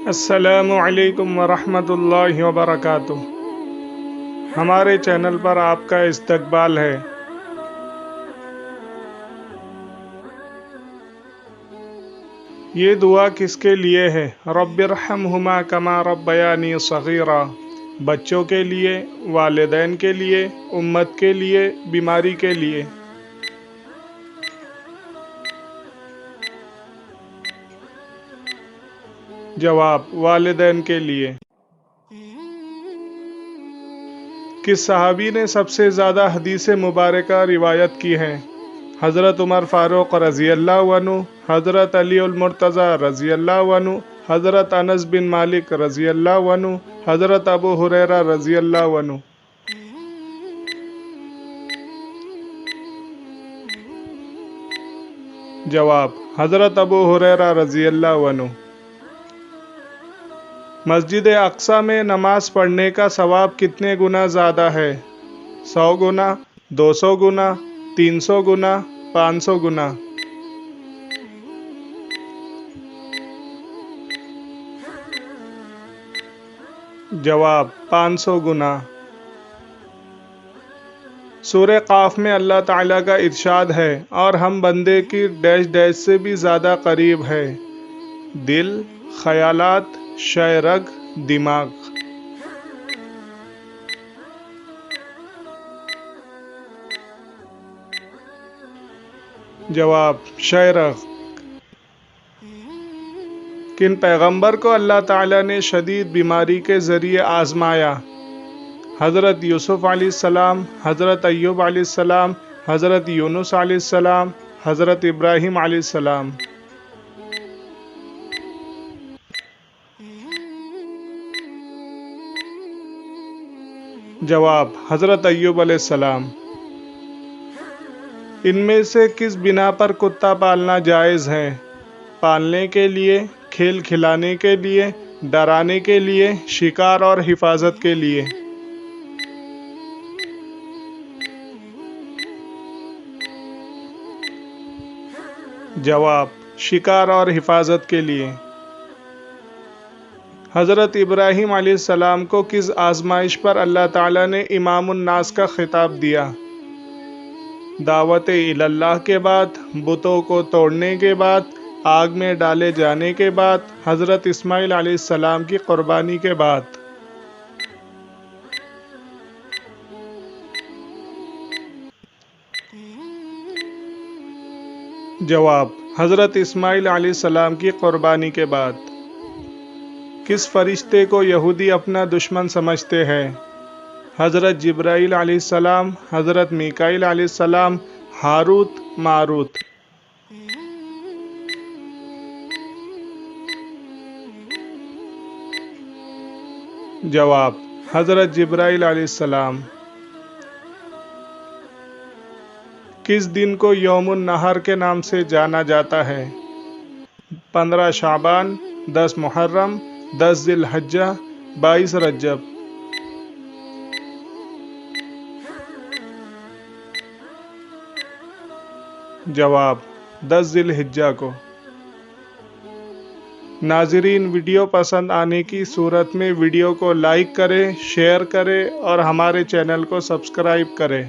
السلام علیکم ورحمۃ اللہ وبرکاتہ۔ ہمارے چینل پر آپ کا استقبال ہے۔ یہ دعا کس کے لیے ہے؟ رب ارحمہما کما ربیانی صغیرا۔ بچوں کے لیے، والدین کے لیے، امت کے لیے، بیماری کے لیے۔ جواب: والدین کے لیے۔ کس صحابی نے سب سے زیادہ حدیث مبارکہ روایت کی ہیں؟ حضرت عمر فاروق رضی اللہ عنہ، حضرت علی المرتضی رضی اللہ عنہ، حضرت انس بن مالک رضی اللہ عنہ، حضرت ابو ہریرہ رضی اللہ عنہ۔ جواب: حضرت ابو ہریرہ رضی اللہ عنہ۔ مسجد اقصی میں نماز پڑھنے کا ثواب کتنے گنا زیادہ ہے؟ 100 گنا، 200 گنا، 300 گنا، 500 گنا۔ جواب: 500 گنا۔ سورہ قاف میں اللہ تعالیٰ کا ارشاد ہے: اور ہم بندے کی ڈیش ڈیش سے بھی زیادہ قریب ہے، دل، خیالات، شہ رگ، دماغ۔ جواب: شہ رگ۔ کن پیغمبر کو اللہ تعالیٰ نے شدید بیماری کے ذریعے آزمایا؟ حضرت یوسف علیہ السلام، حضرت ایوب علیہ السلام، حضرت یونس علیہ السلام، حضرت ابراہیم علیہ السلام۔ جواب: حضرت ایوب علیہ السلام۔ ان میں سے کس بنا پر کتا پالنا جائز ہے؟ پالنے کے لیے، کھیل کھلانے کے لیے، ڈرانے کے لیے، شکار اور حفاظت کے لیے۔ جواب: شکار اور حفاظت کے لیے۔ حضرت ابراہیم علیہ السلام کو کس آزمائش پر اللہ تعالیٰ نے امام الناس کا خطاب دیا؟ دعوت اللہ کے بعد، بتوں کو توڑنے کے بعد، آگ میں ڈالے جانے کے بعد، حضرت اسماعیل علیہ السلام کی قربانی کے بعد۔ جواب: حضرت اسماعیل علیہ السلام کی قربانی کے بعد۔ کس فرشتے کو یہودی اپنا دشمن سمجھتے ہیں؟ حضرت جبرائیل علیہ السلام، حضرت میکائیل علیہ السلام، ہاروت ماروت۔ جواب: حضرت جبرائیل علیہ السلام۔ کس دن کو یوم النحر کے نام سے جانا جاتا ہے؟ 15 شعبان، 10 محرم، 10 ذی الحجہ، 22 رجب۔ جواب: 10 ذی الحجہ کو۔ ناظرین، ویڈیو پسند آنے کی صورت میں ویڈیو کو لائک کریں، شیئر کریں اور ہمارے چینل کو سبسکرائب کریں۔